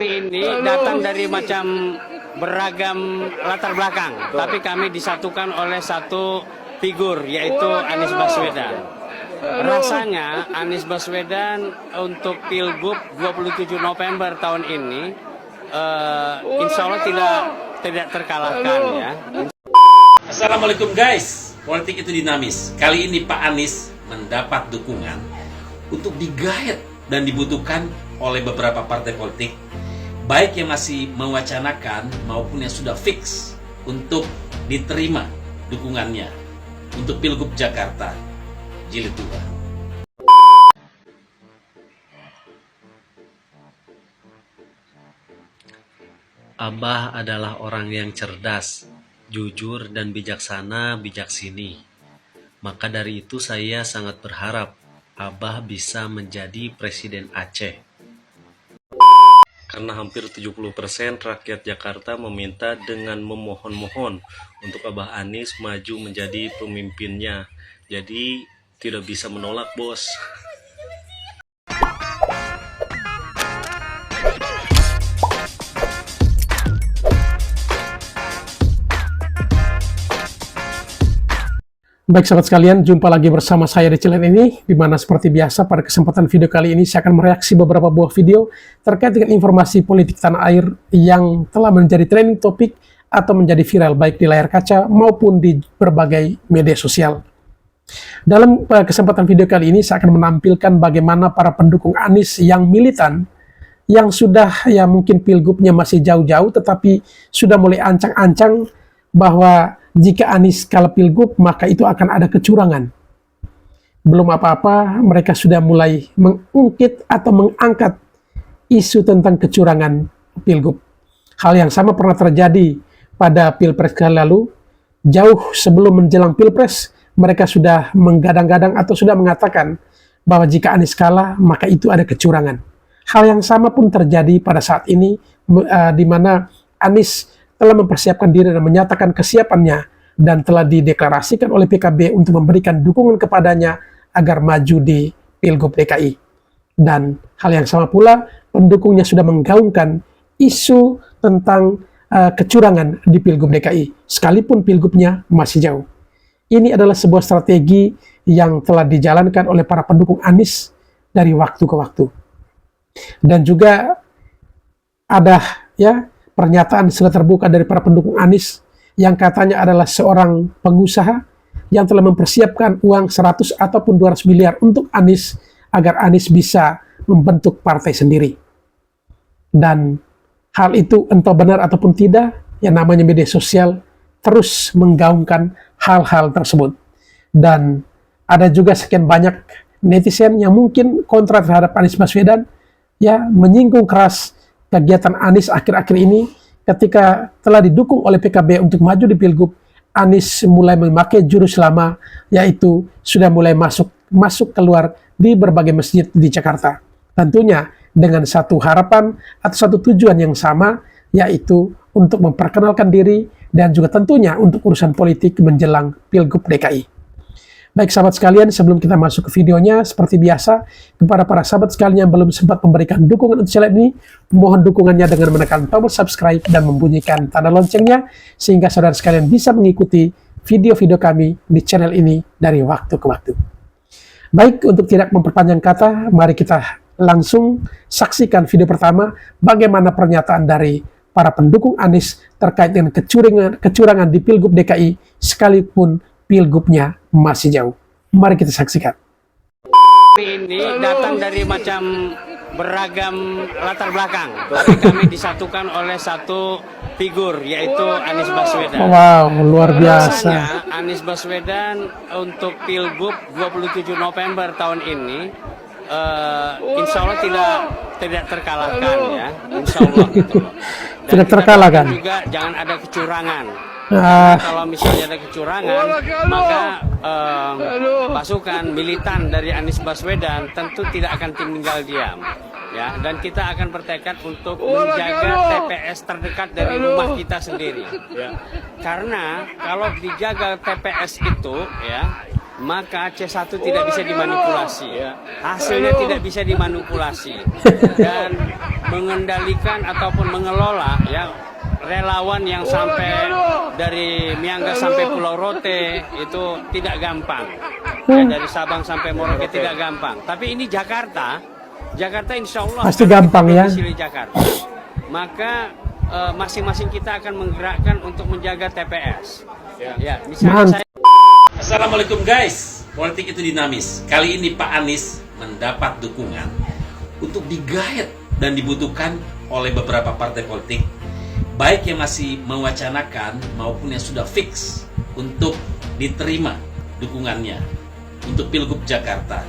Ini datang dari macam beragam latar belakang, tapi kami disatukan oleh satu figur, yaitu Anies Baswedan. Rasanya Anies Baswedan untuk Pilgub 27 November tahun ini, insya Allah tidak terkalahkan ya. Assalamualaikum guys, politik itu dinamis. Kali ini Pak Anies mendapat dukungan untuk digaet dan dibutuhkan oleh beberapa partai politik, baik yang masih mewacanakan maupun yang sudah fix untuk diterima dukungannya untuk Pilgub Jakarta Jilid 2. Abah adalah orang yang cerdas, jujur dan bijaksana bijaksini. Maka dari itu saya sangat berharap Abah bisa menjadi Presiden Aceh. Karena hampir 70% rakyat Jakarta meminta dengan memohon-mohon untuk Abah Anies maju menjadi pemimpinnya. Jadi tidak bisa menolak, bos. Baik sahabat sekalian, jumpa lagi bersama saya di channel ini, di mana seperti biasa pada kesempatan video kali ini saya akan mereaksi beberapa buah video terkait dengan informasi politik tanah air yang telah menjadi trending topik atau menjadi viral baik di layar kaca maupun di berbagai media sosial. Dalam kesempatan video kali ini saya akan menampilkan bagaimana para pendukung Anies yang militan, yang sudah ya mungkin pilgubnya masih jauh-jauh tetapi sudah mulai ancang-ancang bahwa jika Anies kalah pilgub, maka itu akan ada kecurangan. Belum apa-apa, mereka sudah mulai mengungkit atau mengangkat isu tentang kecurangan pilgub. Hal yang sama pernah terjadi pada Pilpres kali lalu. Jauh sebelum menjelang Pilpres, mereka sudah menggadang-gadang atau sudah mengatakan bahwa jika Anies kalah, maka itu ada kecurangan. Hal yang sama pun terjadi pada saat ini, di mana Anies telah mempersiapkan diri dan menyatakan kesiapannya dan telah dideklarasikan oleh PKB untuk memberikan dukungan kepadanya agar maju di Pilgub DKI. Dan hal yang sama pula, pendukungnya sudah menggaungkan isu tentang kecurangan di Pilgub DKI, sekalipun Pilgubnya masih jauh. Ini adalah sebuah strategi yang telah dijalankan oleh para pendukung Anies dari waktu ke waktu. Dan juga ada ya pernyataan sudah terbuka dari para pendukung Anies yang katanya adalah seorang pengusaha yang telah mempersiapkan uang 100 ataupun 200 miliar untuk Anies agar Anies bisa membentuk partai sendiri. Dan hal itu entah benar ataupun tidak, yang namanya media sosial terus menggaungkan hal-hal tersebut. Dan ada juga sekian banyak netizen yang mungkin kontra terhadap Anies Baswedan, ya menyinggung keras kegiatan Anies akhir-akhir ini. Ketika telah didukung oleh PKB untuk maju di Pilgub, Anies mulai memakai jurus lama, yaitu sudah mulai masuk keluar di berbagai masjid di Jakarta. Tentunya dengan satu harapan atau satu tujuan yang sama, yaitu untuk memperkenalkan diri dan juga tentunya untuk urusan politik menjelang Pilgub DKI. Baik sahabat sekalian, sebelum kita masuk ke videonya, seperti biasa, kepada para sahabat sekalian yang belum sempat memberikan dukungan untuk channel ini, mohon dukungannya dengan menekan tombol subscribe dan membunyikan tanda loncengnya, sehingga saudara sekalian bisa mengikuti video-video kami di channel ini dari waktu ke waktu. Baik, untuk tidak memperpanjang kata, mari kita langsung saksikan video pertama, bagaimana pernyataan dari para pendukung Anies terkait dengan kecurangan di Pilgub DKI, sekalipun Pilgubnya masih jauh. Mari kita saksikan. Ini datang dari macam beragam latar belakang, tapi kami disatukan oleh satu figur, yaitu Anies Baswedan. Wow, luar biasa. Rasanya Anies Baswedan untuk Pilgub 27 November tahun ini, insya Allah tidak terkalahkan ya, insya Allah gitu loh. Tidak terkalahkan. Juga jangan ada kecurangan. Kalau misalnya ada kecurangan, maka pasukan militan dari Anies Baswedan tentu tidak akan tinggal diam, ya. Dan kita akan bertekad untuk menjaga TPS terdekat dari rumah kita sendiri, ya. Karena kalau dijaga TPS itu, ya, maka C1 tidak bisa dimanipulasi, ya. Hasilnya tidak bisa dimanipulasi, dan mengendalikan ataupun mengelola ya relawan yang sampai dari Miangas sampai Pulau Rote itu tidak gampang. Ya, dari Sabang sampai Merauke tidak gampang. Tapi ini Jakarta insya Allah pasti gampang ya. Di Jakarta. Maka masing-masing kita akan menggerakkan untuk menjaga TPS. Ya, misalnya saya... Assalamualaikum guys, politik itu dinamis. Kali ini Pak Anies mendapat dukungan untuk digait dan dibutuhkan oleh beberapa partai politik, baik yang masih mewacanakan maupun yang sudah fix untuk diterima dukungannya untuk Pilgub Jakarta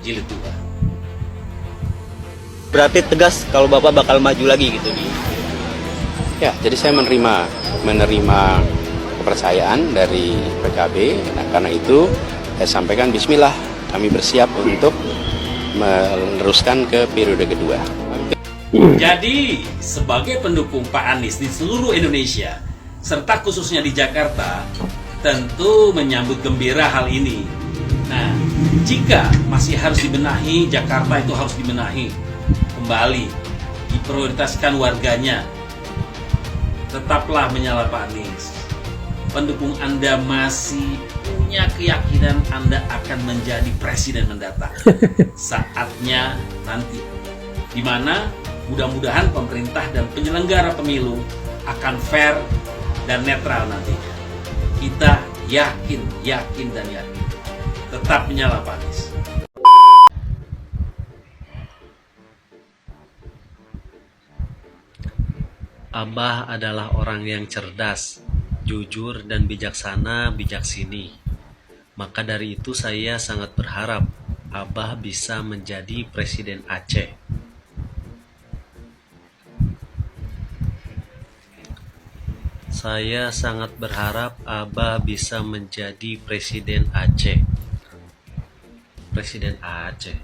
Jilid 2. Berarti tegas kalau Bapak bakal maju lagi gitu nih. Ya, jadi saya menerima kepercayaan dari PKB. Nah, karena itu saya sampaikan Bismillah, kami bersiap untuk meneruskan ke periode kedua. Jadi, sebagai pendukung Pak Anies di seluruh Indonesia, serta khususnya di Jakarta, tentu menyambut gembira hal ini. Nah, jika masih harus dibenahi, Jakarta itu harus dibenahi kembali, diprioritaskan warganya. Tetaplah menyala Pak Anies. Pendukung Anda masih punya keyakinan Anda akan menjadi presiden mendatang. Saatnya nanti, di mana mudah-mudahan pemerintah dan penyelenggara pemilu akan fair dan netral nantinya. Kita yakin dan yakin. Tetap menyala Pak Anies. Abah adalah orang yang cerdas, jujur dan bijaksana, bijaksini. Maka dari itu saya sangat berharap Abah bisa menjadi Presiden Aceh. Saya sangat berharap Abah bisa menjadi Presiden Aceh. Presiden Aceh.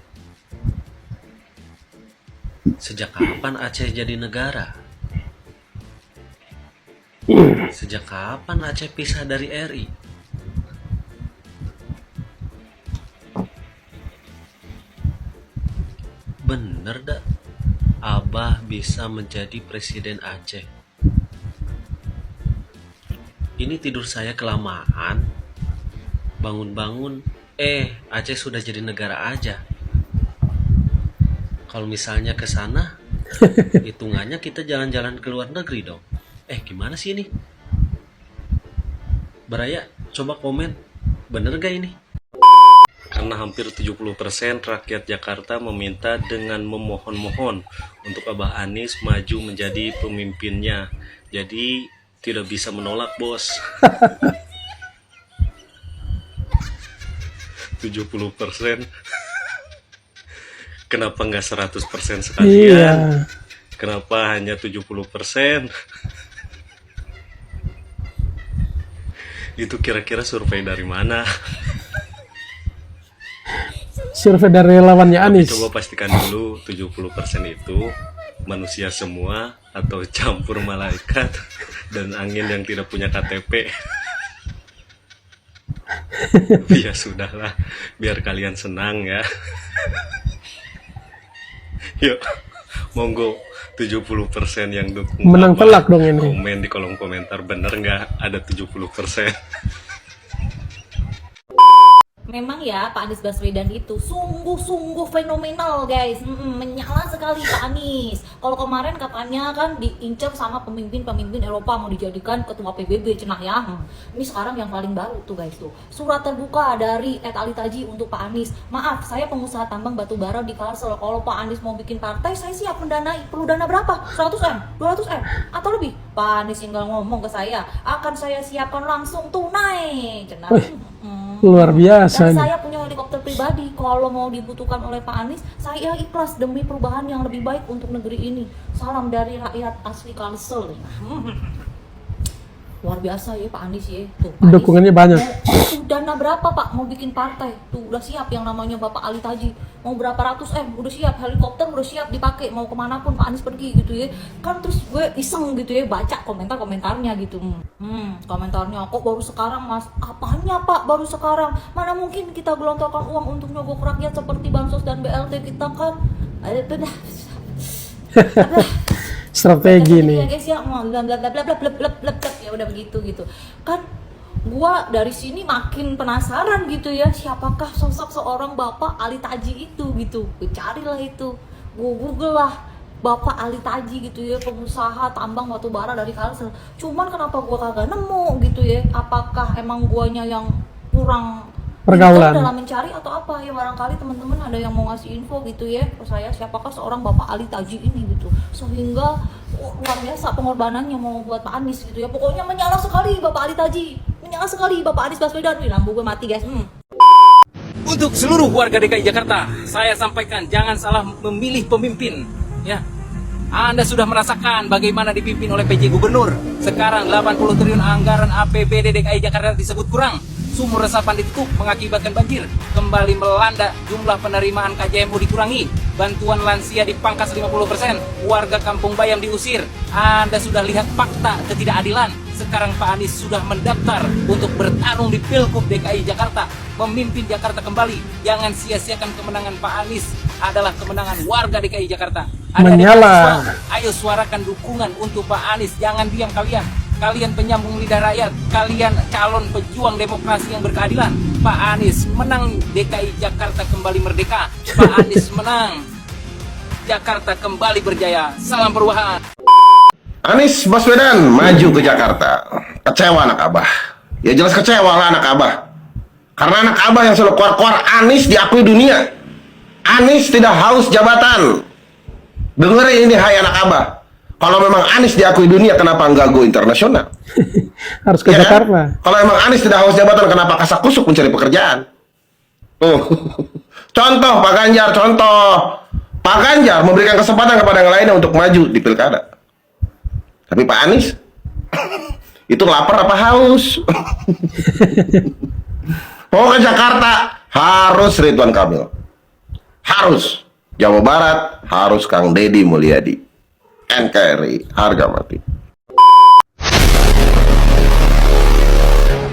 Sejak kapan Aceh jadi negara? Sejak kapan Aceh pisah dari RI? Bener dah, Abah bisa menjadi Presiden Aceh. Ini tidur saya kelamaan. Bangun-bangun, Aceh sudah jadi negara aja. Kalau misalnya ke sana, hitungannya kita jalan-jalan ke luar negeri dong. Gimana sih ini? Beraya, coba komen, bener gak ini? Karena hampir 70% rakyat Jakarta meminta dengan memohon-mohon untuk Abah Anies maju menjadi pemimpinnya. Jadi tidak bisa menolak, bos. 70%. Kenapa nggak 100% sekalian? Iya. Kenapa hanya 70%? Itu kira-kira survei dari mana? Survei dari relawannya Anies. Coba pastikan dulu 70% itu manusia semua atau campur malaikat dan angin yang tidak punya KTP. Ya sudahlah, biar kalian senang ya. Yuk, monggo 70% yang dukung Menang Abah, telak dong ini. komen di kolom komentar, bener nggak ada 70%? Memang ya Pak Anies Baswedan itu sungguh-sungguh fenomenal guys. Menyala sekali Pak Anies. Kalau kemarin katanya kan diincar sama pemimpin-pemimpin Eropa mau dijadikan ketua PBB cenah ya. Ini sekarang yang paling baru tuh guys tuh. Surat terbuka dari Ali Taji untuk Pak Anies. Maaf, saya pengusaha tambang batu bara di Kalsel. Kalau Pak Anies mau bikin partai, saya siap mendanai. Perlu dana berapa? 100M, 200M, atau lebih? Pak Anies tinggal ngomong ke saya, akan saya siapkan langsung tunai. Cenah. Luar biasa Dan nih. saya punya helikopter pribadi. Kalau mau dibutuhkan oleh Pak Anies, saya ikhlas demi perubahan yang lebih baik untuk negeri ini. Salam dari rakyat asli Kalsel. Luar biasa ya Pak Anies ya. Tuh, Pak Dukungannya Anies, banyak. Tuh, dana berapa Pak mau bikin partai? Tuh udah siap yang namanya Bapak Ali Taji. Mau berapa ratus M? Udah siap. Helikopter udah siap dipakai. Mau kemanapun Pak Anies pergi gitu ya. Kan terus gue iseng gitu ya baca komentarnya gitu. Komentarnya kok baru sekarang Mas? Apanya Pak baru sekarang? Mana mungkin kita gelontorkan uang untuk nyogok rakyat seperti bansos dan BLT kita kan? Itu dah. Strategi Gitu nih. ya guys ya, bla bla bla bla bla bla bla bla bla, ya udah begitu gitu kan. Gua dari sini makin penasaran gitu ya, siapakah sosok seorang Bapak Ali Taji itu gitu. Gue carilah itu, gue google lah Bapak Ali Taji gitu ya, pengusaha tambang batu bara dari Kalsel. Cuman kenapa gua kagak nemu gitu ya, apakah emang guanya yang kurang Pergaulan. pintar dalam mencari atau apa ya. Barangkali teman-teman ada yang mau ngasih info gitu ya ke saya, siapakah seorang Bapak Ali Taji ini gitu, sehingga luar biasa pengorbanannya mau buat Pak Anies gitu ya. Pokoknya menyala sekali Bapak Ali Taji, menyala sekali Bapak Anies Baswedan. Wih, lampu gue mati guys. Untuk seluruh warga DKI Jakarta, saya sampaikan jangan salah memilih pemimpin. Ya, Anda sudah merasakan bagaimana dipimpin oleh PJ Gubernur. Sekarang 80 triliun anggaran APBD DKI Jakarta disebut kurang. Sumur resapan ditutup mengakibatkan banjir. Kembali melanda, jumlah penerimaan KJMU dikurangi. Bantuan lansia dipangkas 50%. Warga Kampung Bayam diusir. Anda sudah lihat fakta ketidakadilan. Sekarang Pak Anies sudah mendaftar untuk bertarung di Pilgub DKI Jakarta. Memimpin Jakarta kembali. Jangan sia-siakan kemenangan Pak Anies. Adalah kemenangan warga DKI Jakarta. Menyala. Ayo suarakan dukungan untuk Pak Anies. Jangan diam kalian. Kalian penyambung lidah rakyat, kalian calon pejuang demokrasi yang berkeadilan. Pak Anies menang, DKI Jakarta kembali merdeka. Pak Anies menang, Jakarta kembali berjaya. Salam perubahan. Anies Baswedan maju ke Jakarta. Kecewa anak abah. Ya jelas kecewa lah anak abah. Karena anak abah yang selalu keluar-keluar, Anies diakui dunia. Anies tidak haus jabatan. Dengerin ini hai anak abah. Kalau memang Anies diakui dunia, kenapa enggak go internasional? Harus ke Ya kan? Jakarta. Kalau emang Anies tidak haus jabatan, kenapa kasak kusuk mencari pekerjaan? Contoh Pak Ganjar, contoh. Pak Ganjar memberikan kesempatan kepada yang lainnya untuk maju di pilkada. Tapi Pak Anies, itu lapar apa haus? Mau ke Jakarta, harus Ridwan Kamil. Harus. Jawa Barat, harus Kang Deddy Mulyadi. NKRI, harga mati.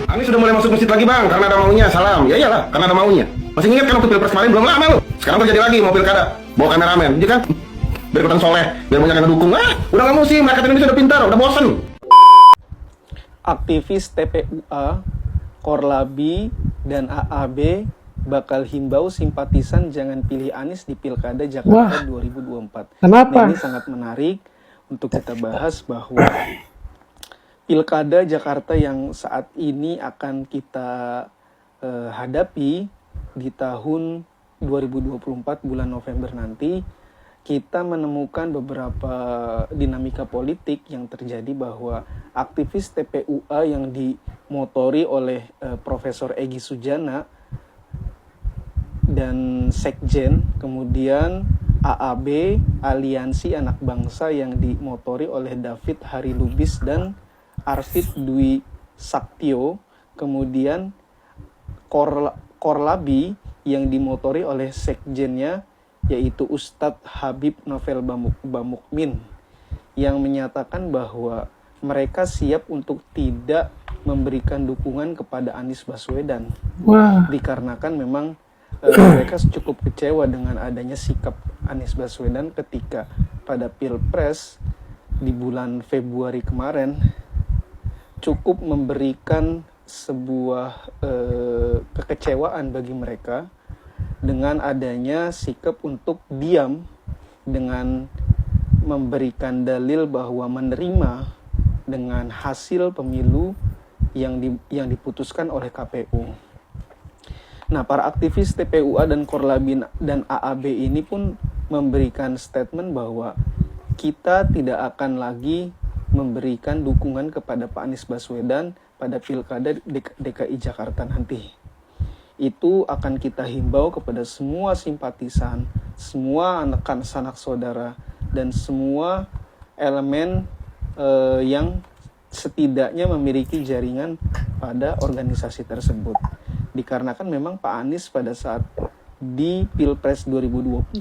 Anies sudah mulai masuk masjid lagi bang, karena ada maunya. Salam, ya iyalah, karena ada maunya. Masih ingat kan waktu pilpres kemarin belum lama lu. Sekarang terjadi lagi mau pilkada, bawa kameramen, iya kan? Biar ikutan soleh, biar banyak yang dukung. Udah nggak mau sih, mereka Indonesia udah pintar, udah bosen. Aktivis TPUA, Korlabi, dan AAB bakal himbau simpatisan jangan pilih Anies di Pilkada Jakarta 2024. Kenapa? Nah, ini sangat menarik untuk kita bahas bahwa Pilkada Jakarta yang saat ini akan kita hadapi di tahun 2024 bulan November nanti, kita menemukan beberapa dinamika politik yang terjadi bahwa aktivis TPUA yang dimotori oleh Profesor Egy Sujana dan Sekjen, kemudian AAB, Aliansi Anak Bangsa yang dimotori oleh David Harilubis dan Arvid Dwi Saktio, kemudian Korlabi yang dimotori oleh Sekjennya yaitu Ustadz Habib Novel Bamukmin yang menyatakan bahwa mereka siap untuk tidak memberikan dukungan kepada Anies Baswedan. Dikarenakan memang mereka cukup kecewa dengan adanya sikap Anies Baswedan ketika pada Pilpres di bulan Februari kemarin cukup memberikan sebuah kekecewaan bagi mereka dengan adanya sikap untuk diam dengan memberikan dalil bahwa menerima dengan hasil pemilu yang diputuskan oleh KPU. Nah, para aktivis TPUA dan Korlabi dan AAB ini pun memberikan statement bahwa kita tidak akan lagi memberikan dukungan kepada Pak Anies Baswedan pada Pilkada DKI Jakarta nanti. Itu akan kita himbau kepada semua simpatisan, semua anak saudara, dan semua elemen yang setidaknya memiliki jaringan pada organisasi tersebut. Dikarenakan memang Pak Anies pada saat di Pilpres 2024,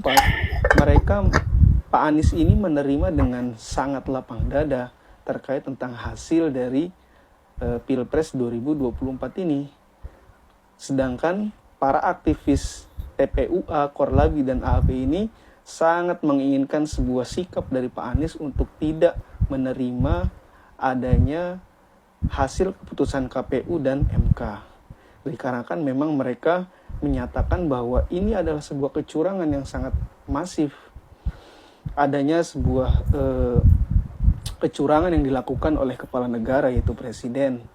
Pak Anies ini menerima dengan sangat lapang dada terkait tentang hasil dari Pilpres 2024 ini. Sedangkan para aktivis TPUA, Korlabi, dan AAB ini sangat menginginkan sebuah sikap dari Pak Anies untuk tidak menerima adanya hasil keputusan KPU dan MK. Dikarenakan memang mereka menyatakan bahwa ini adalah sebuah kecurangan yang sangat masif. Adanya sebuah kecurangan yang dilakukan oleh kepala negara, yaitu presiden,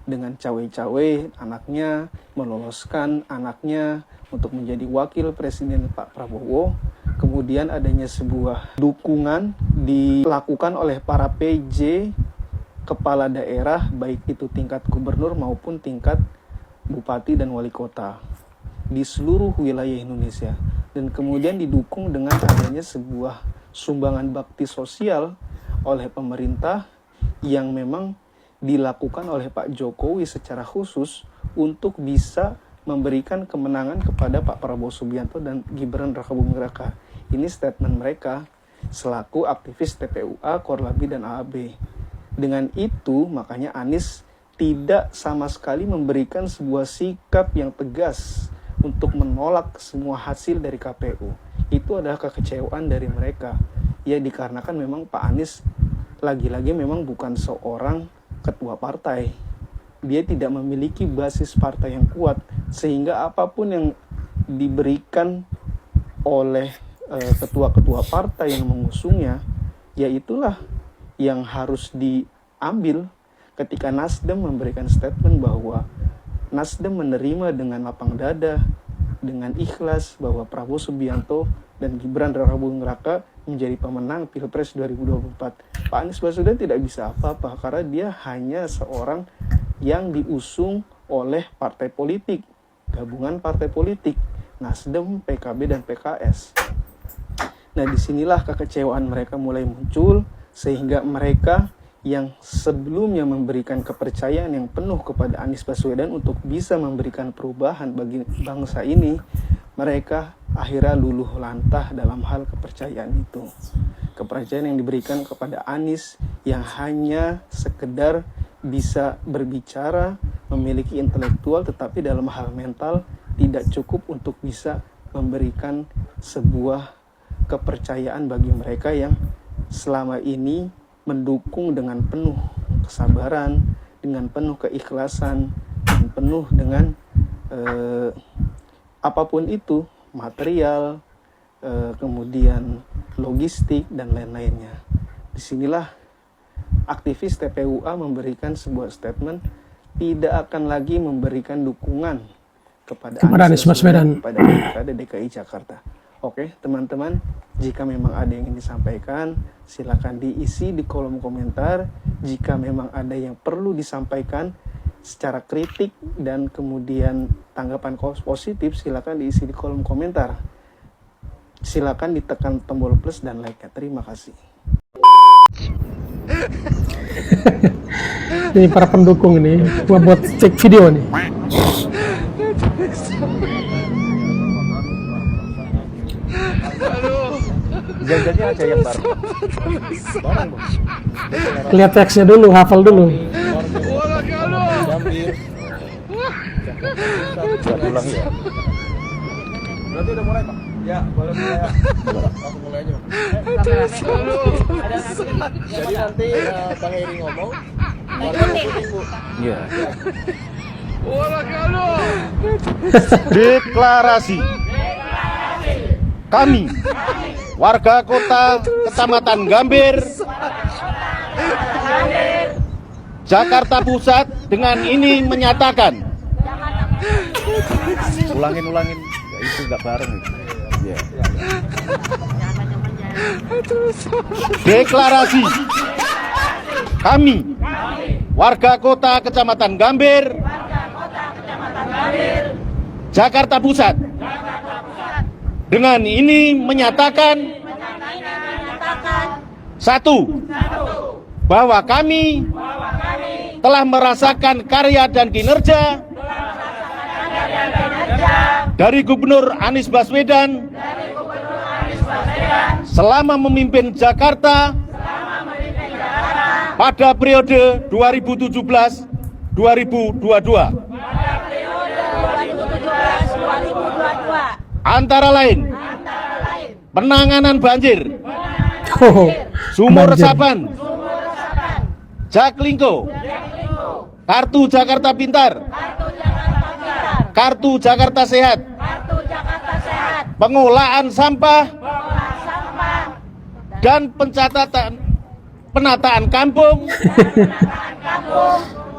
dengan cawe-cawe anaknya, meloloskan anaknya untuk menjadi wakil presiden Pak Prabowo. Kemudian adanya sebuah dukungan dilakukan oleh para PJ kepala daerah, baik itu tingkat gubernur maupun tingkat bupati dan wali kota di seluruh wilayah Indonesia. Dan kemudian didukung dengan adanya sebuah sumbangan bakti sosial oleh pemerintah yang memang dilakukan oleh Pak Jokowi secara khusus untuk bisa memberikan kemenangan kepada Pak Prabowo Subianto dan Gibran Rakabuming Raka. Ini statement mereka selaku aktivis TPUA, Korlabi, dan AAB. Dengan itu, makanya Anies tidak sama sekali memberikan sebuah sikap yang tegas untuk menolak semua hasil dari KPU. Itu adalah kekecewaan dari mereka. Ya, dikarenakan memang Pak Anies lagi-lagi memang bukan seorang ketua partai. Dia tidak memiliki basis partai yang kuat, sehingga apapun yang diberikan oleh ketua-ketua partai yang mengusungnya, ya itulah yang harus diambil. Ketika Nasdem memberikan statement bahwa Nasdem menerima dengan lapang dada, dengan ikhlas bahwa Prabowo Subianto dan Gibran Rakabuming Raka menjadi pemenang Pilpres 2024. Pak Anies Baswedan tidak bisa apa-apa karena dia hanya seorang yang diusung oleh partai politik, gabungan partai politik, Nasdem, PKB, dan PKS. Nah, disinilah kekecewaan mereka mulai muncul, sehingga mereka yang sebelumnya memberikan kepercayaan yang penuh kepada Anies Baswedan untuk bisa memberikan perubahan bagi bangsa ini, mereka akhirnya luluh lantah dalam hal kepercayaan itu. Kepercayaan yang diberikan kepada Anies yang hanya sekedar bisa berbicara, memiliki intelektual, tetapi dalam hal mental tidak cukup untuk bisa memberikan sebuah kepercayaan bagi mereka yang selama ini mendukung dengan penuh kesabaran, dengan penuh keikhlasan, dan penuh dengan apapun itu, material, kemudian logistik, dan lain-lainnya. Disinilah aktivis TPUA memberikan sebuah statement tidak akan lagi memberikan dukungan kepada Anies Baswedan pada Pilkada DKI Jakarta. Oke, teman-teman, jika memang ada yang ingin disampaikan, silakan diisi di kolom komentar. Jika memang ada yang perlu disampaikan secara kritik dan kemudian tanggapan positif, silakan diisi di kolom komentar. Silakan ditekan tombol plus dan like-nya. Terima kasih. Ini para pendukung ini buat cek video nih. Jajannya aja yang baru. Lihat teksnya dulu, hafal dulu. Pulang ya. Berarti udah mulai, Pak? Ya, boleh mulai ya. Langsung mulai aja. Jadi nanti Bang Heri ngomong. Iya. Deklarasi. Kami, warga kota Kecamatan Gambir, Jakarta Pusat, dengan ini menyatakan. Ulangin. Ya, itu nggak bareng. Ya. Deklarasi. Kami, warga kota Kecamatan Gambir, Jakarta Pusat, dengan ini menyatakan satu, bahwa kami telah merasakan karya dan kinerja dari Gubernur Anies Baswedan selama memimpin Jakarta pada periode 2017-2022. Antara lain penanganan banjir, Oh, sumur banjir. resapan, Jaklingko, Kartu Jakarta Pintar, Kartu Jakarta Sehat, pengolahan sampah, dan penataan kampung,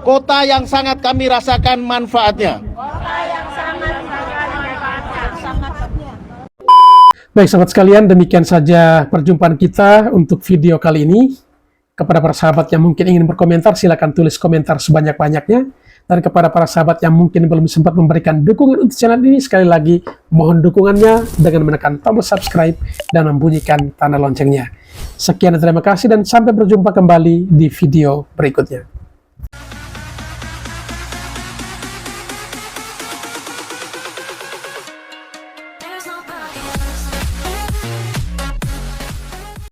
kota yang sangat kami rasakan manfaatnya. Baik sahabat sekalian, demikian saja perjumpaan kita untuk video kali ini. Kepada para sahabat yang mungkin ingin berkomentar, silakan tulis komentar sebanyak-banyaknya. Dan kepada para sahabat yang mungkin belum sempat memberikan dukungan untuk channel ini, sekali lagi mohon dukungannya dengan menekan tombol subscribe dan membunyikan tanda loncengnya. Sekian dan terima kasih dan sampai berjumpa kembali di video berikutnya.